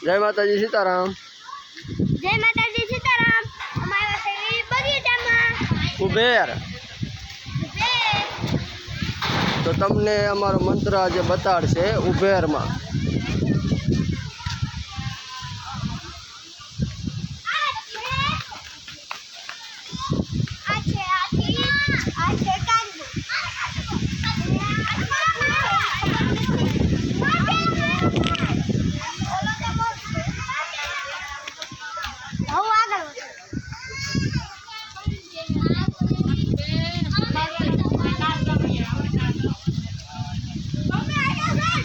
जय माताजी सीताराम। जय माताजी सीताराम। हमारा शरीर बगीचाમાં कुबेर तो तमने अमारो मंत्र आज बताड़शे उबेर में।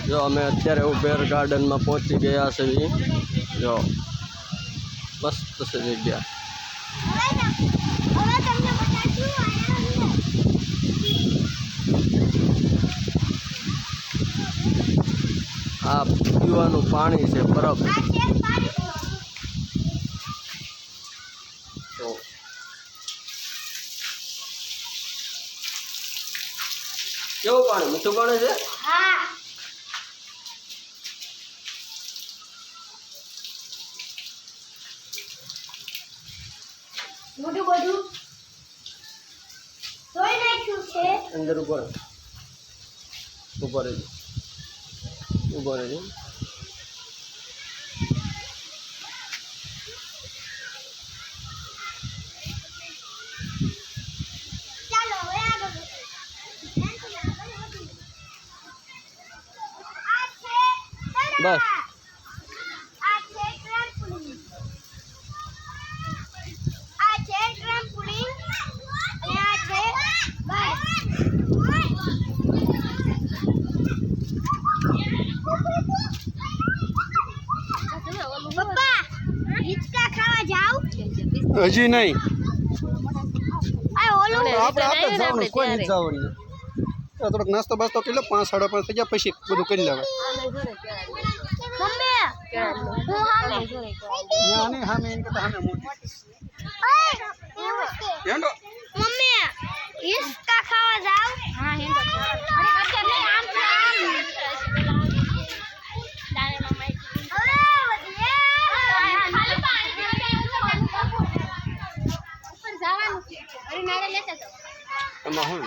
जो अमे अत्यारे उबेर गार्डन में पहुंची गया से जो मस्त से जग्या। आ पीवानुं पाणी से बरफ तो केवुं पाणी मीठुं पाणी छे। हाँ मोटू बड़ू सोई नाख्યું છે अंदर ऊपर ऊपर ऊपर ચાલો હવે આગળ આ છે बस આ છે ટ્રેમ્પોલિન આ છે ટ્રેમ્પોલિન અને આ છે બસ પપ્પા હિચકા ખાવા જાવ हजी नहीं આ ઓલું कोई नहीं जावड़ी थोड़क नास्तो बास्तो कर लो 5 साढ़े 5 थी गया पछी बधु कर लेवा मम्मी હું હામે यानी हमें इनके तो हमें मोटी हेंडो मम्मी હિચકા ખાવા જાવ હા હેંડો અરે કચ્ચા નહીં આમ દાને મમ્મી અરે વધીએ ખાલી પાણી ઉપર જવાનું છે અરે નારે લેતા જાવ એમાં હું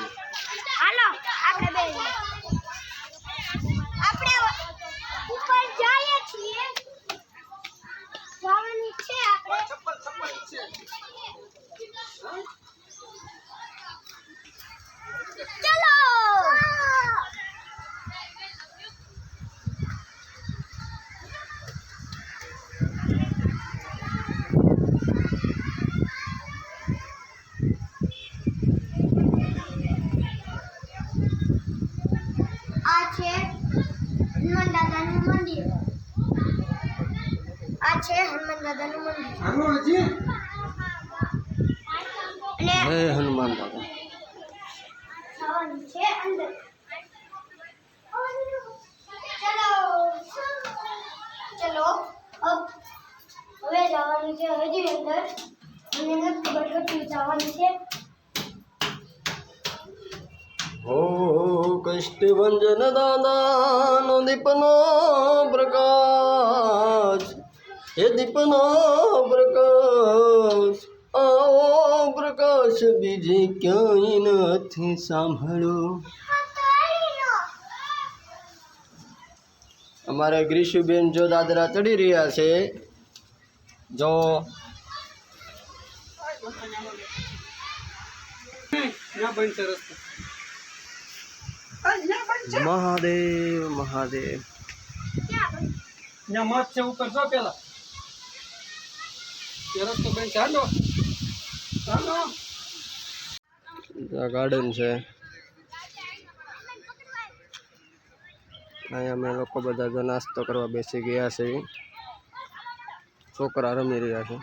હાલો આપણે બે આપણે ઉપર જઈએ છીએ જવાનું છે આપણે ચલો આ છે હનુમાન દાદાનું મંદિર આ છે હનુમાન દાદાનું મંદિર हेलो जी અને हे हनुमान दादा જવાનું છે અંદર ચલો ચલો હવે જવાનું છે હજી અંદર મને નથી ખબર કેટલું જવાનું છે हो कष्टभंजन दादा नो दीपनो प्रकाश हे दीपनो प्रकाश आओ प्रकाश बीजे क्यांय नथी सांभळो। अमारे ग्रीशुबेन जो दादरा चढ़ी रहा है जो महादेव महादेव मत से ऊपर जो पेला रस्तो बन चालो चालो गार्डन है अँ अमे लोग बदा जो नास्तो करवा बेसी गया से छोकरा रमी रहा है।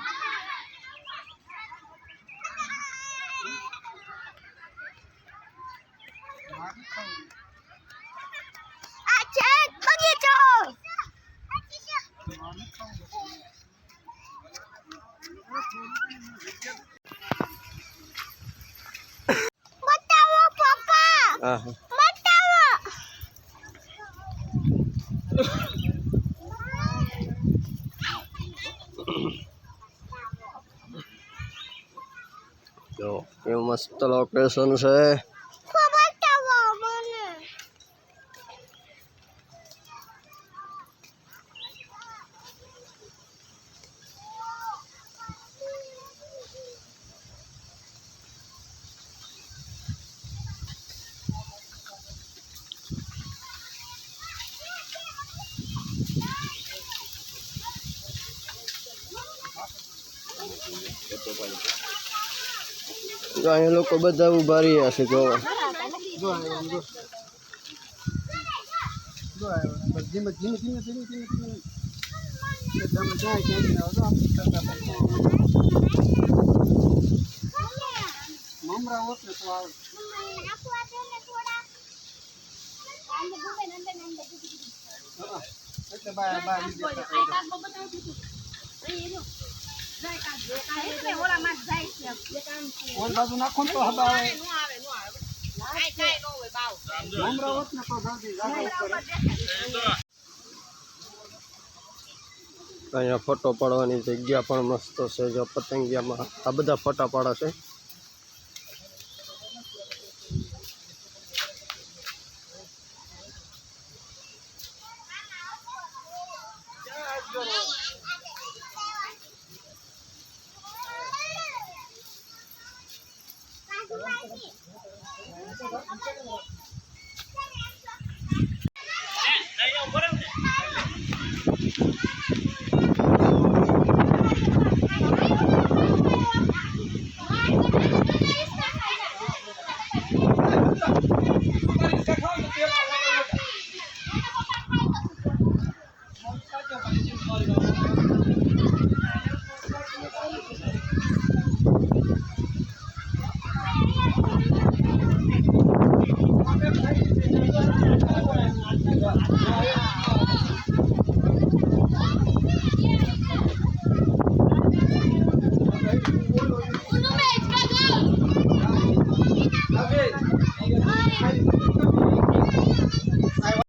આ છે બગીચો બતાવો પપ્પા હા બતાવો જો કેવું મસ્ત લોકેશન છે બતાવો મને જો અહીંયા લોકો બધા ઉભા રહ્યા છે જો મમરા હોત ને તો આવે. નાખવા દે ને થોડા અંદર ડૂબે ને અંદર હા, એટલે બહાર બહાર નીકળતા કોઈ બાજુ નાખો ને તો હબા આવે. મમરા હોત ને તો જલ્દી જાગો પડે. અહીંયા ફોટો પાડવાની જગ્યા પણ મસ્ત છે જો પતંગિયામાં આ બધા ફોટા પાડે છે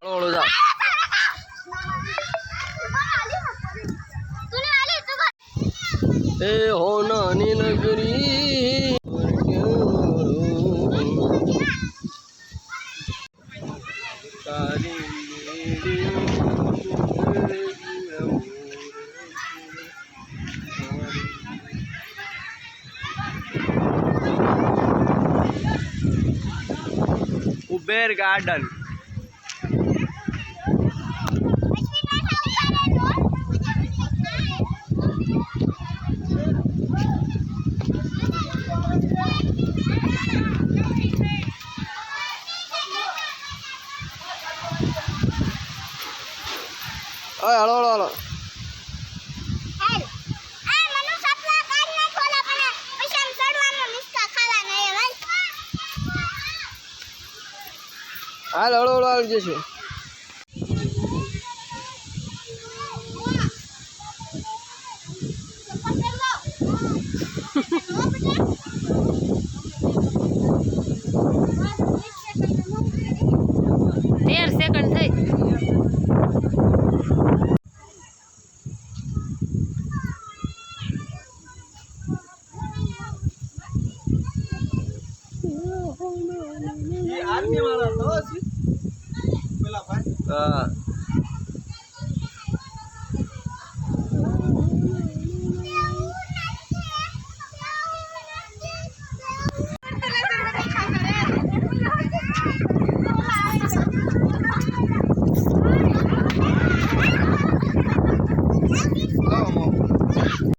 હળવળું જા એ હો નાની નગરી તારી ઉબેર ગાર્ડન ઓય હળો હળો હળો હાલ હળો હળો આવી જશે આર્મી વાળા તો પેલા ભાઈ હા